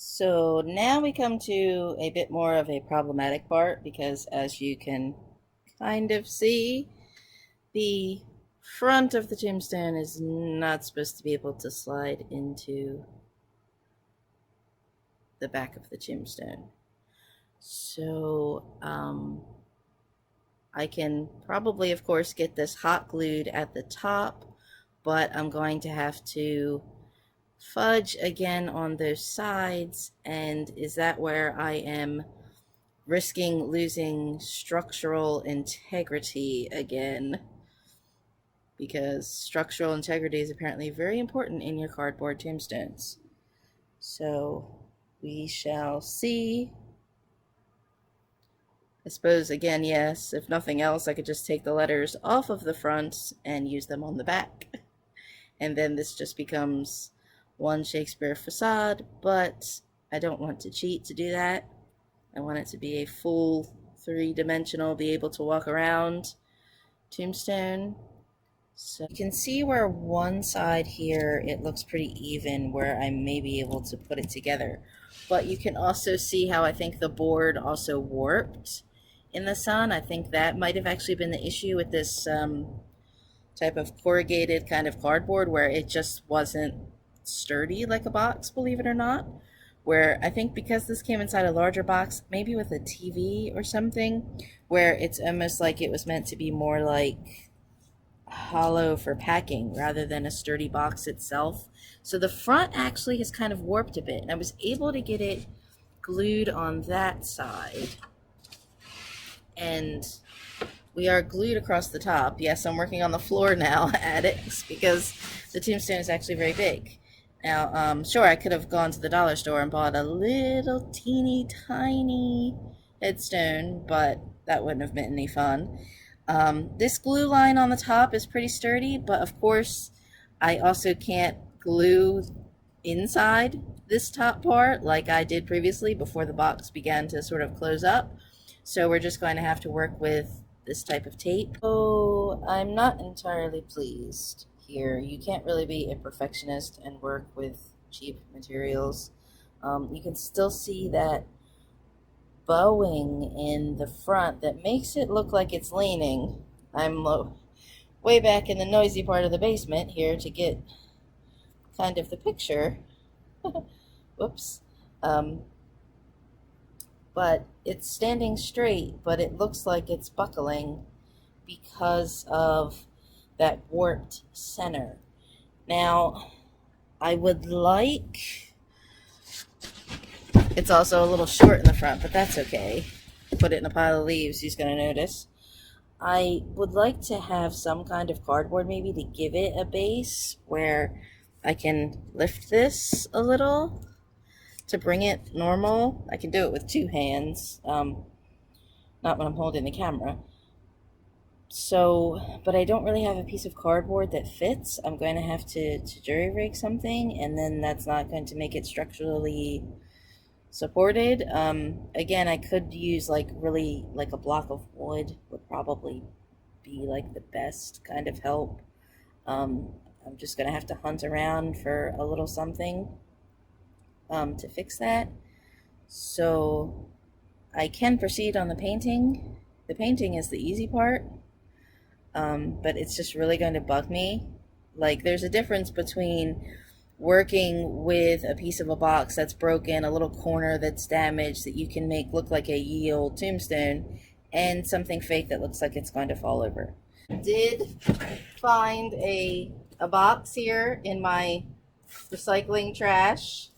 So now we come to a bit more of a problematic part because, as you can kind of see, the front of the tombstone is not supposed to be able to slide into the back of the tombstone. So I can probably, of course, get this hot glued at the top, but I'm going to have to fudge again on those sides. And is that where I am risking losing structural integrity again? Because structural integrity is apparently very important in your cardboard tombstones. So we shall see. I suppose, again, yes, if nothing else, I could just take the letters off of the front and use them on the back. And then this just becomes one Shakespeare facade, but I don't want to cheat to do that. I want it to be a full three-dimensional, be able to walk around tombstone. So you can see where one side here, it looks pretty even, where I may be able to put it together. But you can also see how I think the board also warped in the sun. I think that might have actually been the issue with this type of corrugated kind of cardboard, where it just wasn't sturdy like a box, believe it or not. Where I think because this came inside a larger box, maybe with a TV or something, where it's almost like it was meant to be more like hollow for packing rather than a sturdy box itself. So the front actually has kind of warped a bit, and I was able to get it glued on that side. And we are glued across the top. Yes, I'm working on the floor now at it because the tombstone is actually very big. Now, sure, I could have gone to the dollar store and bought a little teeny tiny headstone, but that wouldn't have been any fun. This glue line on the top is pretty sturdy, but of course, I also can't glue inside this top part like I did previously before the box began to sort of close up. So we're just going to have to work with this type of tape. So I'm not entirely pleased here. You can't really be a perfectionist and work with cheap materials. You can still see that bowing in the front that makes it look like it's leaning. I'm way back in the noisy part of the basement here to get kind of the picture. Whoops. But it's standing straight, but it looks like it's buckling because of that warped center. Now, I would like, it's also a little short in the front, but that's okay. Put it in a pile of leaves, who's going to notice? I would like to have some kind of cardboard maybe to give it a base where I can lift this a little to bring it normal. I can do it with two hands, not when I'm holding the camera. So, but I don't really have a piece of cardboard that fits. I'm going to have to jury rig something, and then that's not going to make it structurally supported. Again, I could use like really like a block of wood would probably be like the best kind of help. I'm just going to have to hunt around for a little something to fix that. So I can proceed on the painting. The painting is the easy part, but it's just really going to bug me. Like, there's a difference between working with a piece of a box that's broken, a little corner that's damaged that you can make look like a ye old tombstone, and something fake that looks like it's going to fall over. I did find a box here in my recycling trash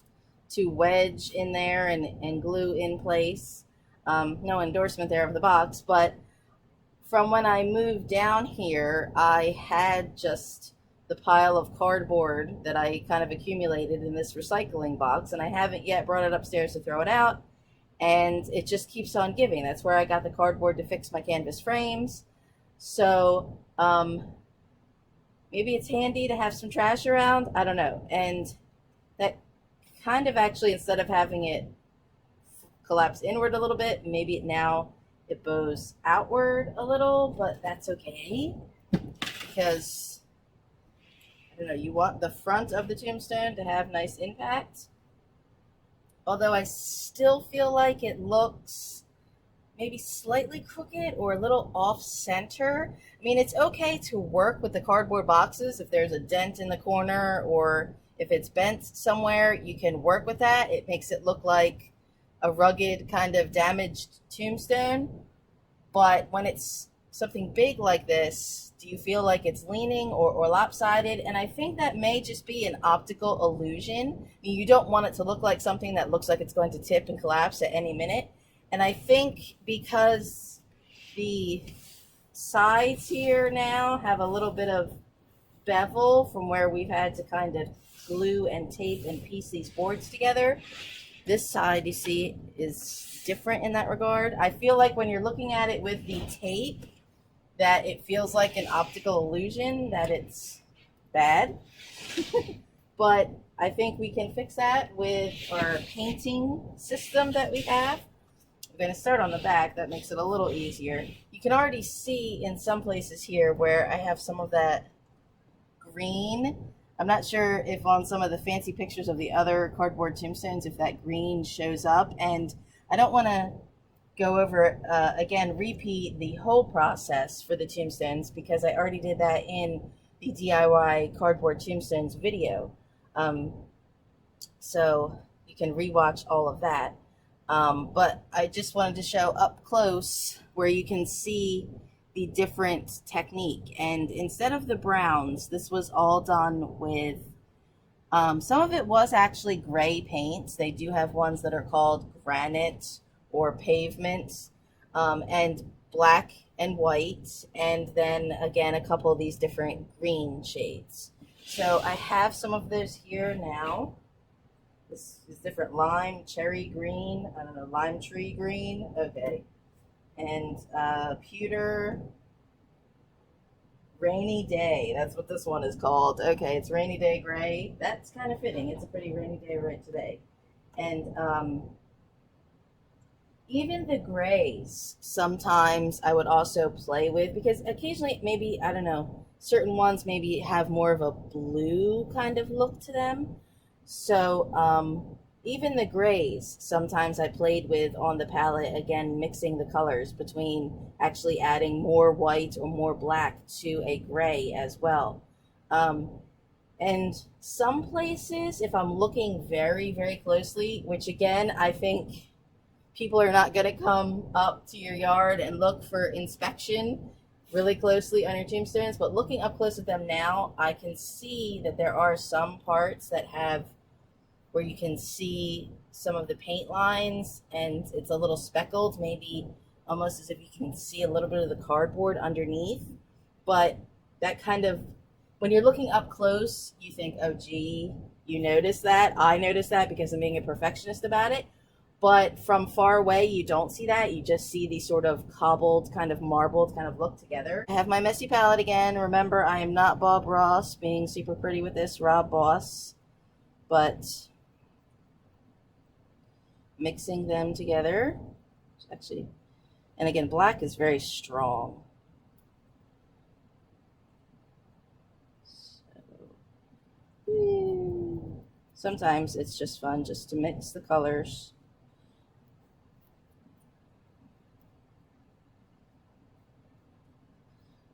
to wedge in there and glue in place. No endorsement there of the box, but from when I moved down here, I had just the pile of cardboard that I kind of accumulated in this recycling box, and I haven't yet brought it upstairs to throw it out, and it just keeps on giving. That's where I got the cardboard to fix my canvas frames. So maybe it's handy to have some trash around. I don't know. And that kind of actually, instead of having it collapse inward a little bit, maybe it bows outward a little, but that's okay because, I don't know, you want the front of the tombstone to have nice impact although I still feel like it looks maybe slightly crooked or a little off center. I mean, it's okay to work with the cardboard boxes if there's a dent in the corner or if it's bent somewhere, you can work with that. It makes it look like a rugged kind of damaged tombstone. But when it's something big like this, do you feel like it's leaning or lopsided? And I think that may just be an optical illusion. I mean, you don't want it to look like something that looks like it's going to tip and collapse at any minute. And I think because the sides here now have a little bit of bevel from where we've had to kind of glue and tape and piece these boards together, this side, you see, is different in that regard. I feel like when you're looking at it with the tape, that it feels like an optical illusion, that it's bad. But I think we can fix that with our painting system that we have. We're going to start on the back. That makes it a little easier. You can already see in some places here where I have some of that green. I'm not sure if on some of the fancy pictures of the other cardboard tombstones, if that green shows up. And I don't want to go over, again, repeat the whole process for the tombstones because I already did that in the DIY cardboard tombstones video. So you can rewatch all of that. But I just wanted to show up close where you can see the different technique. And instead of the browns, this was all done with, some of it was actually gray paints. They do have ones that are called granite or pavement, and black and white, and then again a couple of these different green shades. So I have some of those here now. This is different lime, cherry green, I don't know, lime tree green, okay. And pewter rainy day, that's what this one is called. Okay, it's rainy day gray. That's kind of fitting. It's a pretty rainy day right today. And even the grays, sometimes I would also play with, because occasionally maybe, I don't know, certain ones maybe have more of a blue kind of look to them. So even the grays, sometimes I played with on the palette, again, mixing the colors between actually adding more white or more black to a gray as well. And some places, if I'm looking very, very closely, which again, I think people are not going to come up to your yard and look for inspection really closely on your tombstones, but looking up close at them now, I can see that there are some parts that have where you can see some of the paint lines and it's a little speckled, maybe almost as if you can see a little bit of the cardboard underneath. But that kind of, when you're looking up close, you think, oh gee, you notice that. I noticed that because I'm being a perfectionist about it. But from far away, you don't see that. You just see these sort of cobbled, kind of marbled kind of look together. I have my messy palette again. Remember, I am not Bob Ross being super pretty with this, Rob Boss. But mixing them together, actually, and again, black is very strong. So, sometimes it's just fun just to mix the colors.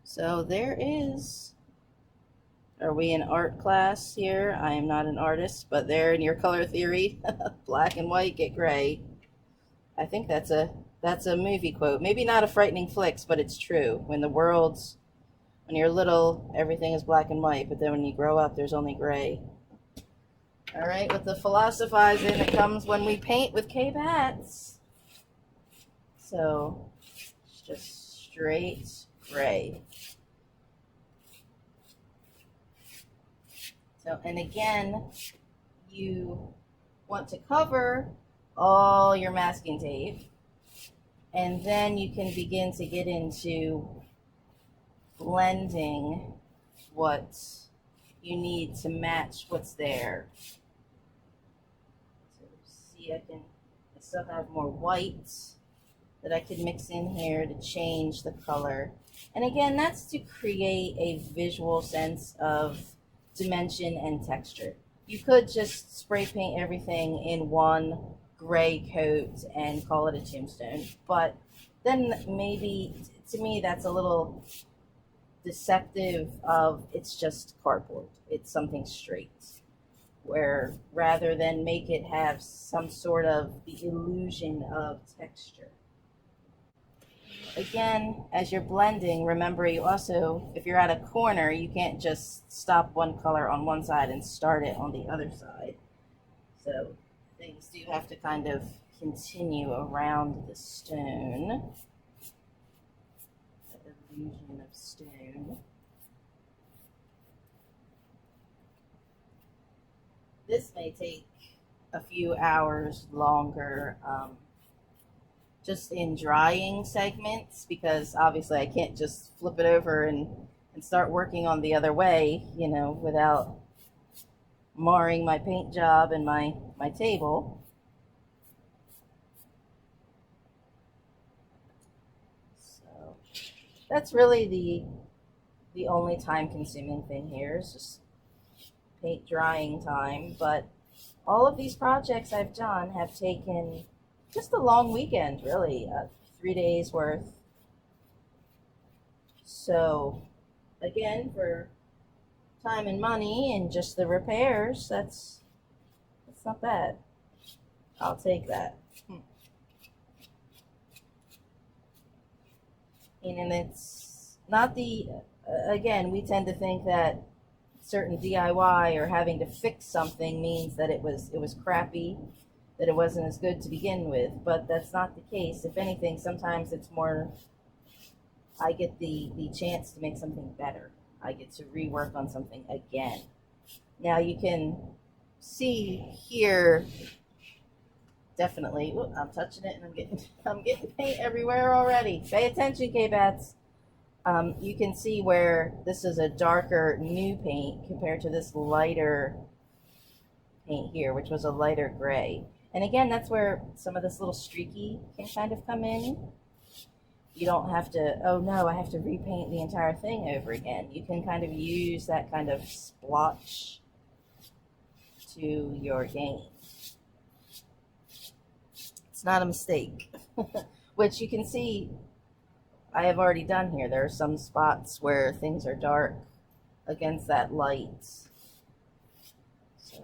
So there is, are we in art class here? I am not an artist, but there in your color theory, black and white get gray. I think that's a movie quote. Maybe not a Frightening Flicks, but it's true. When you're little, everything is black and white, but then when you grow up, there's only gray. All right, with the philosophizing that comes when we paint with Kbatz. So, just straight gray. So, and again, you want to cover all your masking tape, and then you can begin to get into blending what you need to match what's there. So see, I still have more white that I could mix in here to change the color. And again, that's to create a visual sense of dimension and texture. You could just spray paint everything in one gray coat and call it a tombstone. But then maybe, to me, that's a little deceptive of it's just cardboard. It's something straight. Where rather than make it have some sort of the illusion of texture. Again, as you're blending, remember you also, if you're at a corner, you can't just stop one color on one side and start it on the other side. So things do have to kind of continue around the stone. The illusion of stone. This may take a few hours longer, just in drying segments, because obviously I can't just flip it over and start working on the other way, you know, without marring my paint job and my table. So that's really the only time consuming thing here is just paint drying time. But all of these projects I've done have taken just a long weekend, really, 3 days worth. So again, for time and money and just the repairs, that's not bad. I'll take that. And it's not the, again, we tend to think that certain DIY or having to fix something means that it was crappy, that it wasn't as good to begin with, but that's not the case. If anything, sometimes it's more, I get the chance to make something better. I get to rework on something again. Now you can see here, definitely, ooh, I'm touching it and I'm getting paint everywhere already. Pay attention, Kbatz. You can see where this is a darker new paint compared to this lighter paint here, which was a lighter gray. And again, that's where some of this little streaky can kind of come in. You don't have to, oh no, I have to repaint the entire thing over again. You can kind of use that kind of splotch to your gain. It's not a mistake, which you can see I have already done here. There are some spots where things are dark against that light. So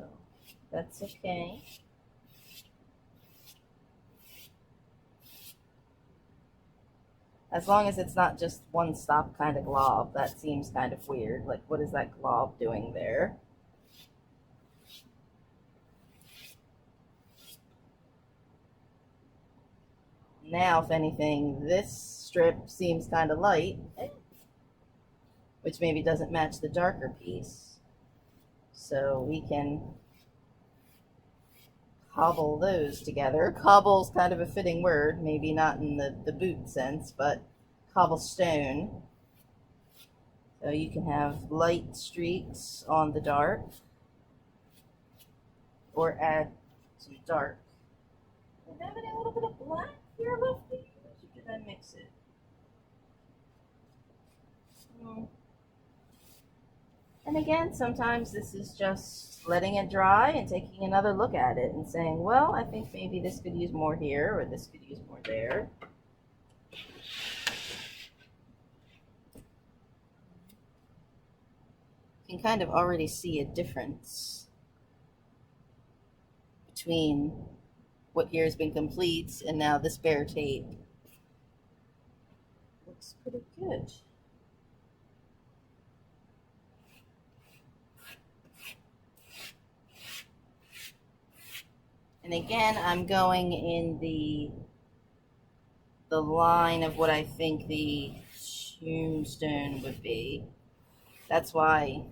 that's okay. As long as it's not just one stop kind of glob. That seems kind of weird. Like, what is that glob doing there? Now, if anything, this strip seems kind of light, which maybe doesn't match the darker piece. So we can cobble those together. Cobble's kind of a fitting word, maybe not in the boot sense, but cobblestone. So you can have light streaks on the dark, or add some dark. I'm having a little bit of black here left to use, or did I mix it? And again, sometimes this is just letting it dry and taking another look at it and saying, well, I think maybe this could use more here, or this could use more there. You can kind of already see a difference between what here has been complete and now this bare tape. Looks pretty good. And again, I'm going in the line of what I think the tombstone would be. That's why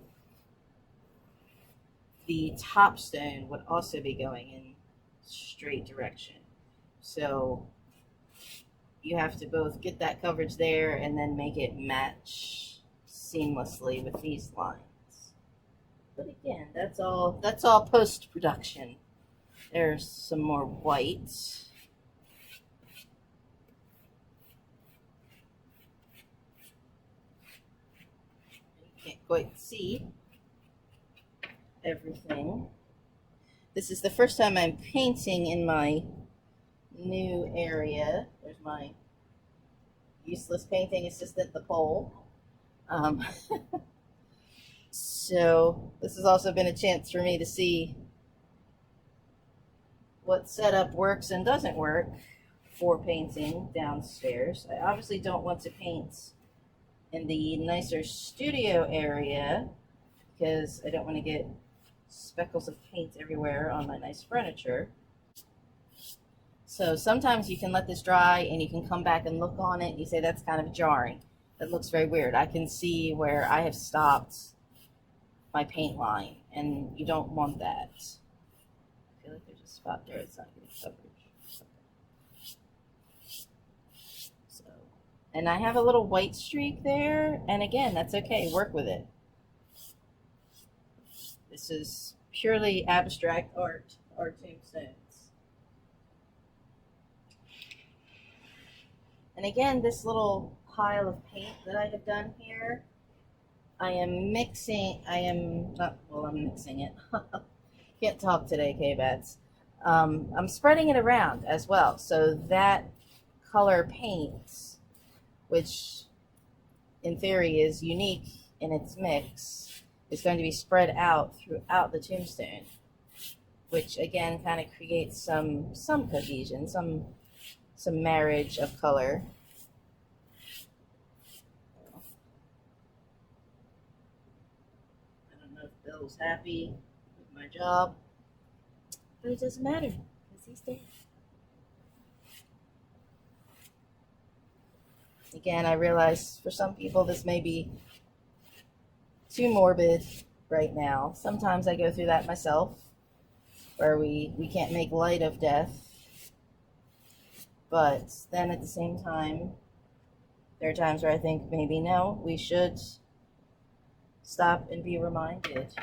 the top stone would also be going in straight direction. So you have to both get that coverage there and then make it match seamlessly with these lines. But again, that's all post-production. There's some more white. You can't quite see everything. This is the first time I'm painting in my new area. There's my useless painting assistant, the pole. So this has also been a chance for me to see what setup works and doesn't work for painting downstairs. I obviously don't want to paint in the nicer studio area because I don't want to get speckles of paint everywhere on my nice furniture. So sometimes you can let this dry and you can come back and look on it. You say that's kind of jarring. That looks very weird. I can see where I have stopped my paint line, and you don't want that. I feel like there's a spot there it's not getting coverage. So, and I have a little white streak there, and again, that's okay. Work with it. This is purely abstract art, our tombstones. And again, this little pile of paint that I have done here, I'm mixing it. Can't talk today, Kbatz. I'm spreading it around as well. So that color paint, which in theory is unique in its mix, is going to be spread out throughout the tombstone, which again kind of creates some cohesion, some marriage of color. I don't know if Bill's happy with my job, but it doesn't matter because he's there. Again, I realize for some people this may be too morbid right now. Sometimes I go through that myself, where we can't make light of death. But then at the same time, there are times where I think maybe no, we should stop and be reminded.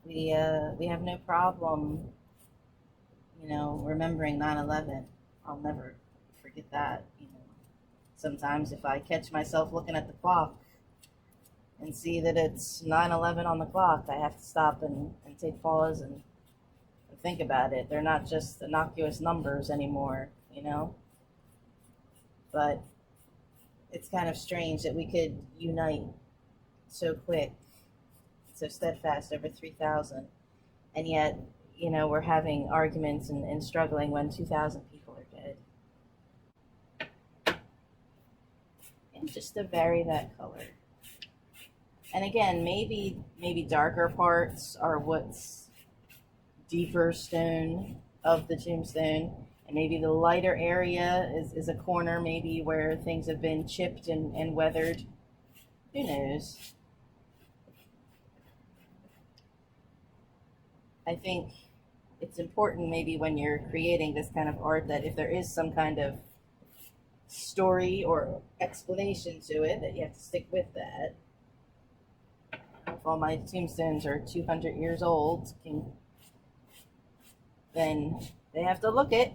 We have no problem, remembering 9/11. I'll never forget that. Sometimes if I catch myself looking at the clock and see that it's 9/11 on the clock, I have to stop and take pause and think about it. They're not just innocuous numbers anymore, But it's kind of strange that we could unite so quick, so steadfast over 3,000, and yet, we're having arguments and struggling when 2,000 people are dead. And just to vary that color. And again, maybe darker parts are what's deeper stone of the tombstone, and maybe the lighter area is a corner maybe where things have been chipped and weathered. Who knows? I think it's important maybe when you're creating this kind of art that if there is some kind of story or explanation to it, that you have to stick with that. If all my tombstones are 200 years old, then they have to look it.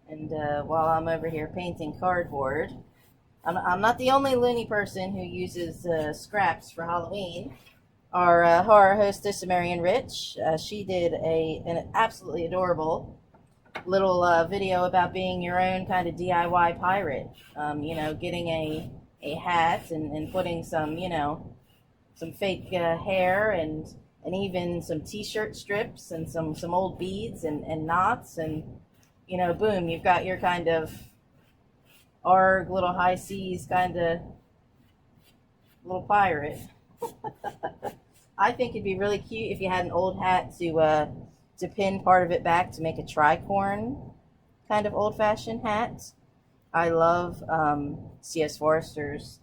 And while I'm over here painting cardboard, I'm not the only loony person who uses scraps for Halloween. Our horror hostess, Marion Rich, she did an absolutely adorable little video about being your own kind of DIY pirate. Getting a hat and putting some fake hair and even some t-shirt strips and some old beads and knots, and boom, you've got your kind of arg little high seas kind of little pirate. I think it'd be really cute if you had an old hat to pin part of it back to make a tricorn kind of old-fashioned hat. I love C.S. Forester's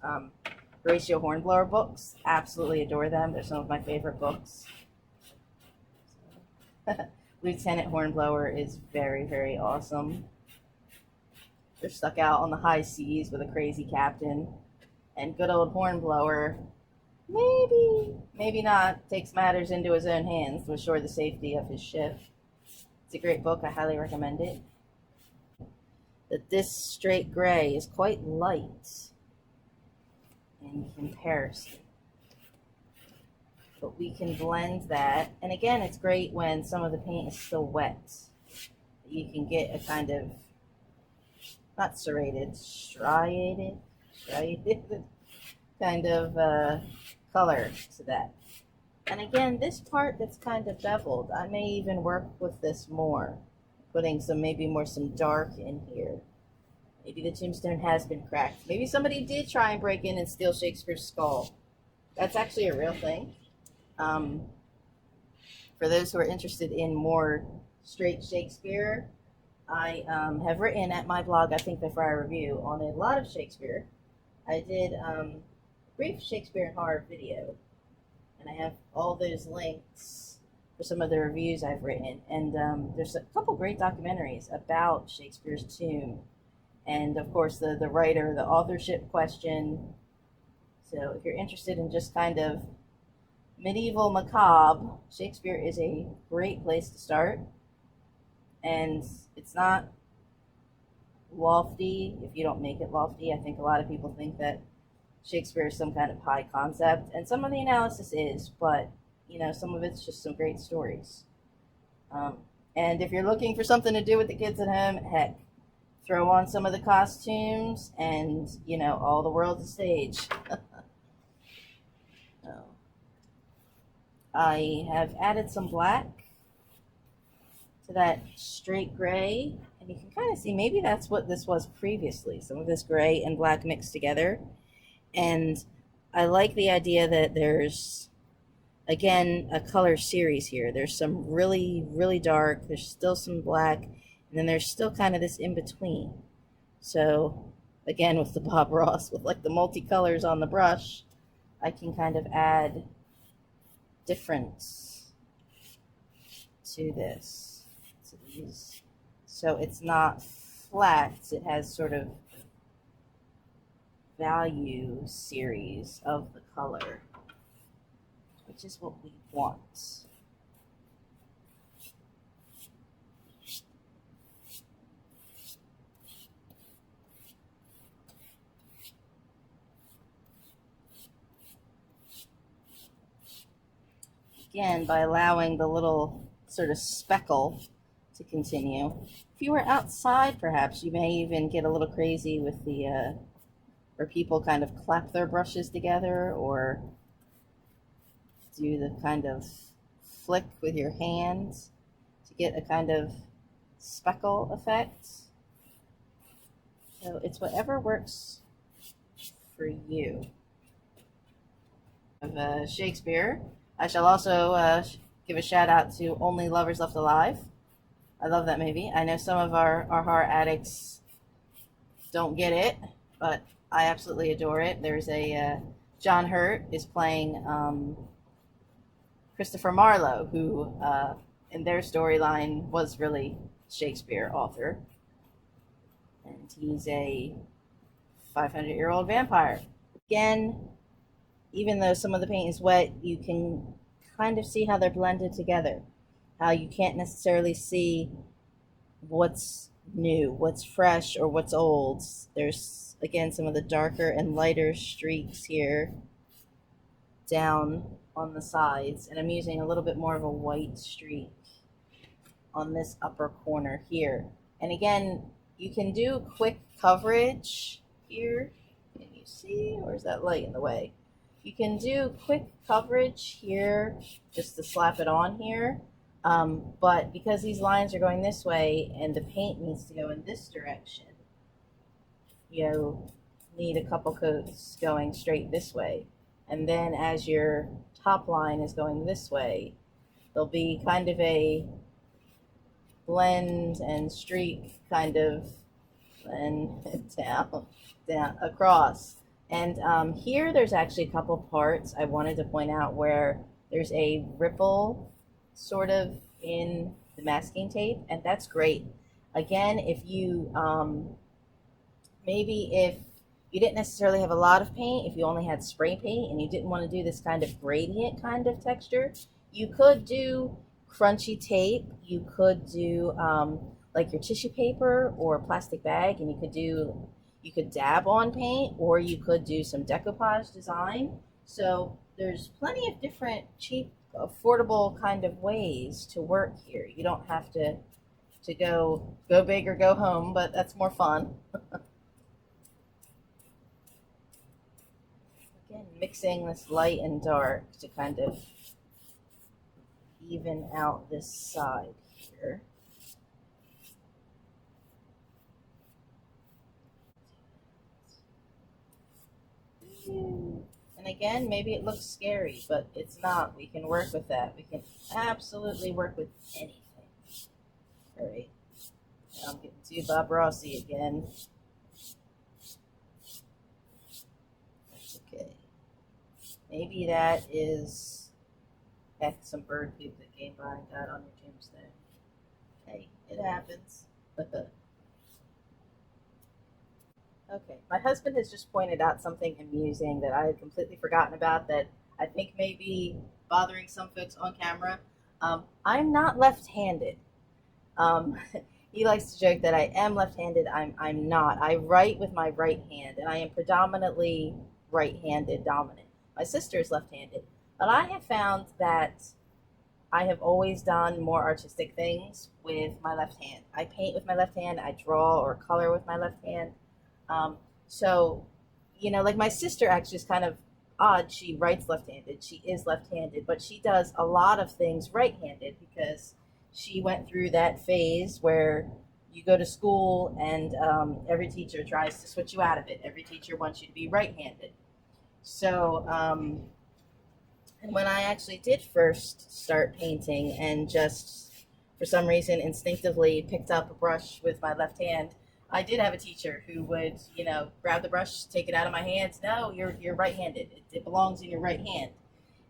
Horatio Hornblower books. Absolutely adore them. They're some of my favorite books. Lieutenant Hornblower is very, very awesome. They're stuck out on the high seas with a crazy captain. And good old Hornblower, maybe not, takes matters into his own hands to assure the safety of his ship. It's a great book. I highly recommend it. that this straight gray is quite light in comparison. But we can blend that. And again, it's great when some of the paint is still wet. You can get a kind of, not serrated, striated kind of color to that. And again, this part that's kind of beveled, I may even work with this more, putting some, maybe more some dark in here. Maybe the tombstone has been cracked. Maybe somebody did try and break in and steal Shakespeare's skull. That's actually a real thing. For those who are interested in more straight Shakespeare, I have written at my blog, I Think Before I Review, on a lot of Shakespeare. I did a brief Shakespeare and horror video, and I have all those links for some of the reviews I've written. And there's a couple great documentaries about Shakespeare's tomb, and of course the writer, the authorship question. So if you're interested in just kind of medieval macabre, Shakespeare is a great place to start. And it's not lofty if you don't make it lofty. I think a lot of people think that Shakespeare is some kind of high concept, and some of the analysis is, but you know, some of it's just some great stories. And if you're looking for something to do with the kids at home, heck, throw on some of the costumes, and you know, all the world's a stage. I have added some black to that straight gray, and you can kind of see maybe that's what this was previously, some of this gray and black mixed together. And I like the idea that there's, again, a color series here. There's some really, really dark, there's still some black, and then there's still kind of this in between. So again, with the Bob Ross, with like the multicolors on the brush, I can kind of add difference to this, to these. So it's not flat, it has sort of value series of the color, which is what we want. Again, by allowing the little sort of speckle to continue. If you were outside, perhaps you may even get a little crazy with the where people kind of clap their brushes together, or do the kind of flick with your hands to get a kind of speckle effect. So it's whatever works for you. Of Shakespeare, I shall also give a shout out to Only Lovers Left Alive. I love that movie. I know some of our horror addicts don't get it, but I absolutely adore it. There's a John Hurt is playing Christopher Marlowe, who in their storyline was really Shakespeare author, and he's a 500-year-old vampire. Again, even though some of the paint is wet, you can kind of see how they're blended together, how you can't necessarily see what's new, what's fresh, or what's old. There's, again, some of the darker and lighter streaks here down on the sides, and I'm using a little bit more of a white streak on this upper corner here. And again, you can do quick coverage here. Can you see, or is that light in the way? You can do quick coverage here just to slap it on here, but because these lines are going this way and the paint needs to go in this direction, you need a couple coats going straight this way. And then as your top line is going this way, there'll be kind of a blend and streak kind of and down across. And here there's actually a couple parts I wanted to point out where there's a ripple sort of in the masking tape, and that's great. Again, if you maybe if you didn't necessarily have a lot of paint, if you only had spray paint and you didn't want to do this kind of gradient kind of texture, you could do crunchy tape. You could do like your tissue paper or plastic bag, and you could dab on paint, or you could do some decoupage design. So there's plenty of different cheap, affordable kind of ways to work here. You don't have to go big or go home, but that's more fun. Again, mixing this light and dark to kind of even out this side here. And again, maybe it looks scary, but it's not. We can work with that. We can absolutely work with anything. All right. Now I'm getting too Bob Rossy again. That's okay. Maybe that is, heck, some bird poop that came by and got on your tombstone. Hey, it happens. Okay, my husband has just pointed out something amusing that I had completely forgotten about that I think may be bothering some folks on camera. I'm not left-handed. Um, he likes to joke that I am left-handed. I'm not. I write with my right hand, and I am predominantly right-handed dominant. My sister is left-handed, but I have found that I have always done more artistic things with my left hand. I paint with my left hand. I draw or color with my left hand. Um, so, like my sister actually is kind of odd. She writes left-handed. She is left-handed, but she does a lot of things right-handed because she went through that phase where you go to school and every teacher tries to switch you out of it. Every teacher wants you to be right-handed. So, and when I actually did first start painting and just for some reason instinctively picked up a brush with my left hand, I did have a teacher who would, grab the brush, take it out of my hands. No, you're right-handed. It belongs in your right hand.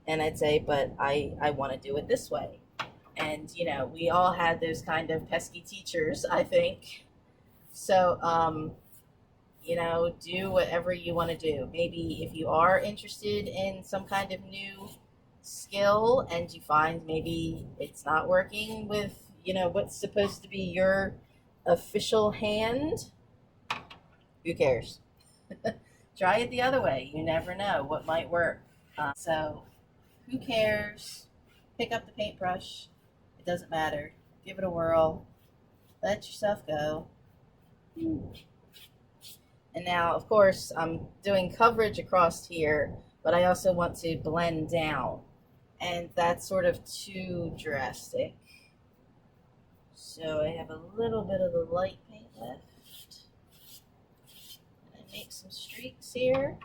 And I'd say, but I want to do it this way. And, we all had those kind of pesky teachers, I think. So, do whatever you want to do. Maybe if you are interested in some kind of new skill and you find maybe it's not working with, what's supposed to be your official hand, who cares? Try it the other way. You never know what might work. So, who cares? Pick up the paintbrush. It doesn't matter. Give it a whirl. Let yourself go. And now, of course, I'm doing coverage across here, but I also want to blend down. And that's sort of too drastic. So I have a little bit of the light paint left. And I make some streaks here.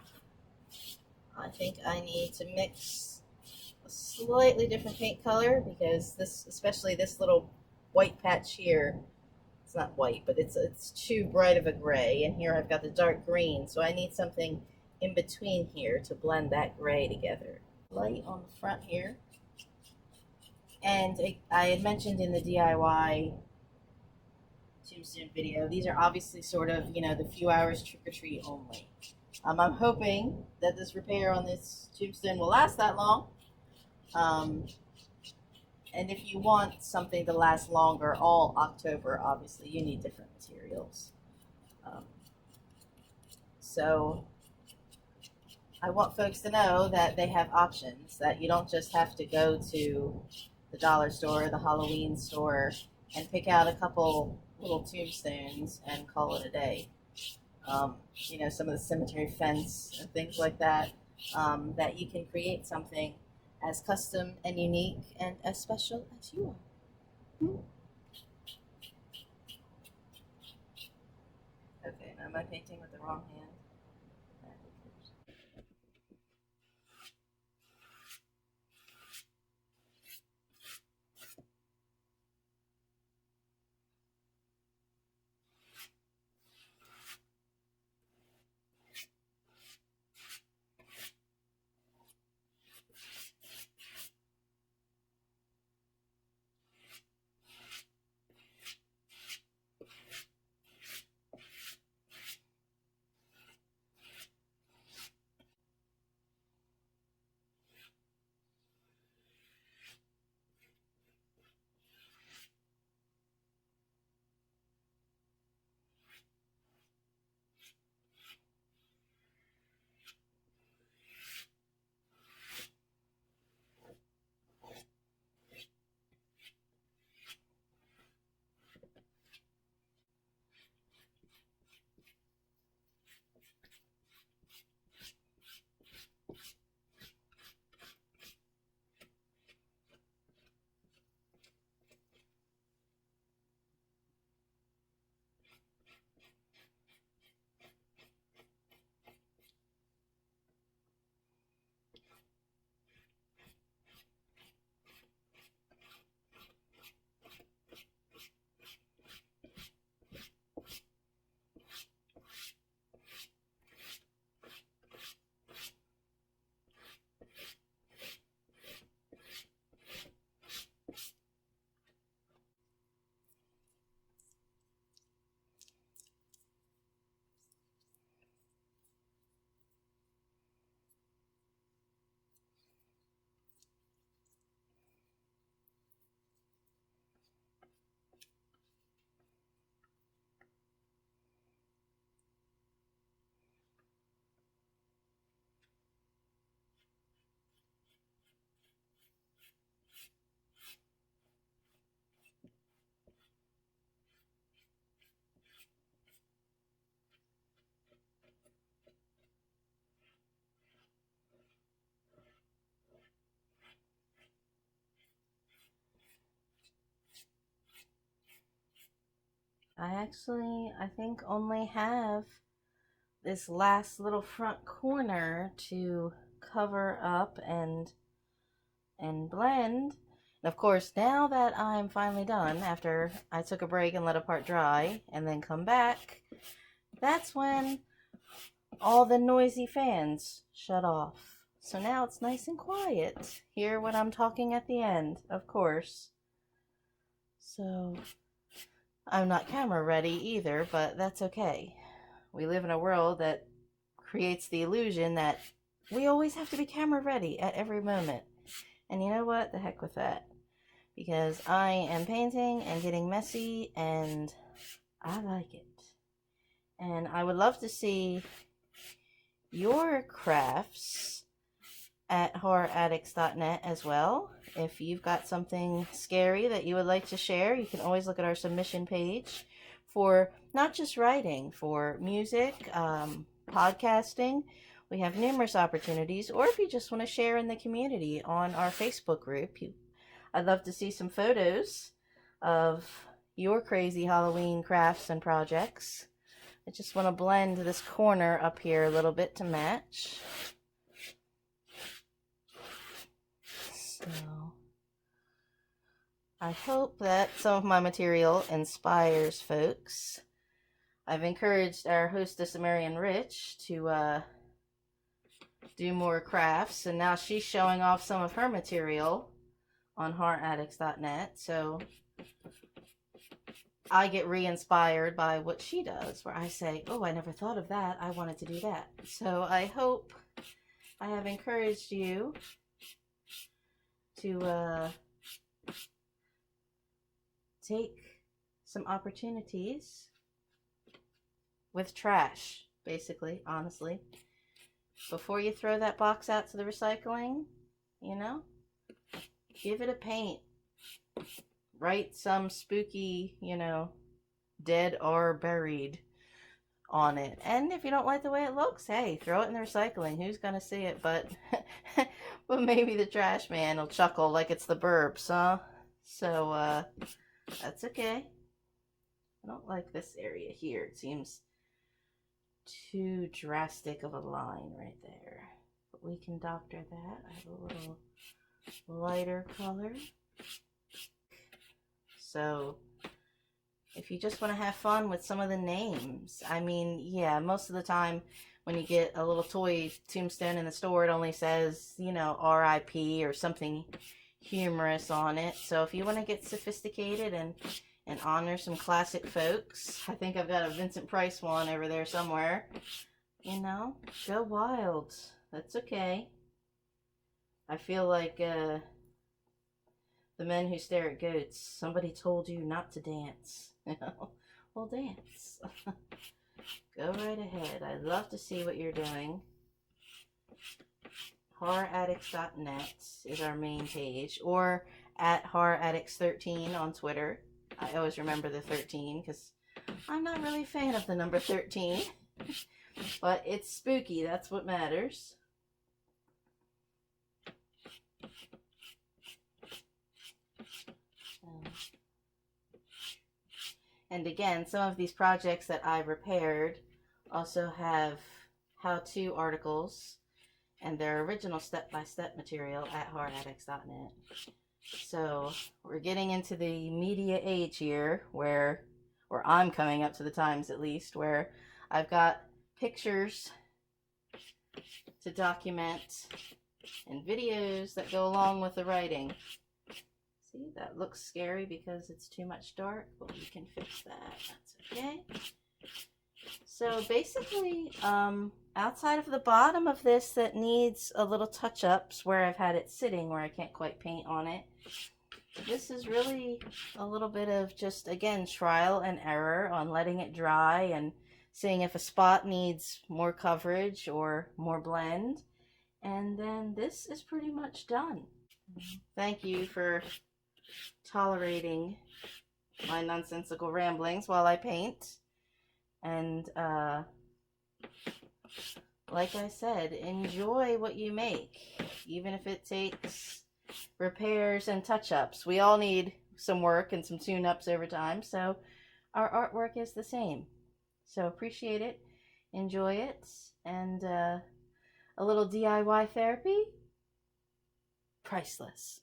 I think I need to mix a slightly different paint color because this, especially this little white patch here, it's not white, but it's too bright of a gray. And here I've got the dark green, so I need something in between here to blend that gray together. Light on the front here. And I had mentioned in the DIY tombstone video, these are obviously sort of, the few hours trick-or-treat only. I'm hoping that this repair on this tombstone will last that long. And if you want something to last longer all October, obviously you need different materials. So I want folks to know that they have options, that you don't just have to go to the dollar store, the Halloween store, and pick out a couple little tombstones and call it a day. Some of the cemetery fence and things like that, that you can create something as custom and unique and as special as you are. Okay, now am I painting with the wrong hand? I think only have this last little front corner to cover up and blend. And of course, now that I'm finally done, after I took a break and let a part dry and then come back, that's when all the noisy fans shut off. So now it's nice and quiet. Hear when I'm talking at the end, of course. So I'm not camera ready either, but that's okay. We live in a world that creates the illusion that we always have to be camera ready at every moment. And you know what? The heck with that. Because I am painting and getting messy and I like it. And I would love to see your crafts at horroraddicts.net as well. If you've got something scary that you would like to share, you can always look at our submission page for not just writing, for music, podcasting. We have numerous opportunities, or if you just want to share in the community on our Facebook group, I'd love to see some photos of your crazy Halloween crafts and projects. I just want to blend this corner up here a little bit to match. So I hope that some of my material inspires folks. I've encouraged our hostess Marion Rich to do more crafts, and now she's showing off some of her material on horroraddicts.net, so I get re-inspired by what she does, where I say, oh, I never thought of that, I wanted to do that. So I hope I have encouraged you to take some opportunities with trash, basically, honestly. Before you throw that box out to the recycling, you know, give it a paint. Write some spooky, you know, dead or buried on it. And if you don't like the way it looks, hey, throw it in the recycling. Who's gonna see it? But but maybe the trash man will chuckle like it's the Burbs, huh? So that's okay. I don't like this area here. It seems too drastic of a line right there. But we can doctor that. I have a little lighter color. So if you just want to have fun with some of the names, I mean, yeah, most of the time when you get a little toy tombstone in the store, it only says, you know, RIP or something humorous on it. So if you want to get sophisticated and honor some classic folks, I think I've got a Vincent Price one over there somewhere, you know, go wild. That's okay. I feel like the men who stare at goats, somebody told you not to dance. You know, well, dance. Go right ahead. I'd love to see what you're doing. horroraddicts.net is our main page, or at horroraddicts13 on Twitter. I always remember the 13 because I'm not really a fan of the number 13, but it's spooky. That's what matters. And again, some of these projects that I repaired also have how-to articles and their original step-by-step material at horroraddicts.net. So we're getting into the media age here where, or I'm coming up to the times at least, where I've got pictures to document and videos that go along with the writing. See, that looks scary because it's too much dark, but we can fix that. That's okay. So basically, outside of the bottom of this that needs a little touch-ups where I've had it sitting where I can't quite paint on it, this is really a little bit of just, again, trial and error on letting it dry and seeing if a spot needs more coverage or more blend. And then this is pretty much done. Thank you for tolerating my nonsensical ramblings while I paint. And like I said, enjoy what you make, even if it takes repairs and touch-ups. We all need some work and some tune-ups over time, so our artwork is the same. So appreciate it, enjoy it, and a little DIY therapy, priceless.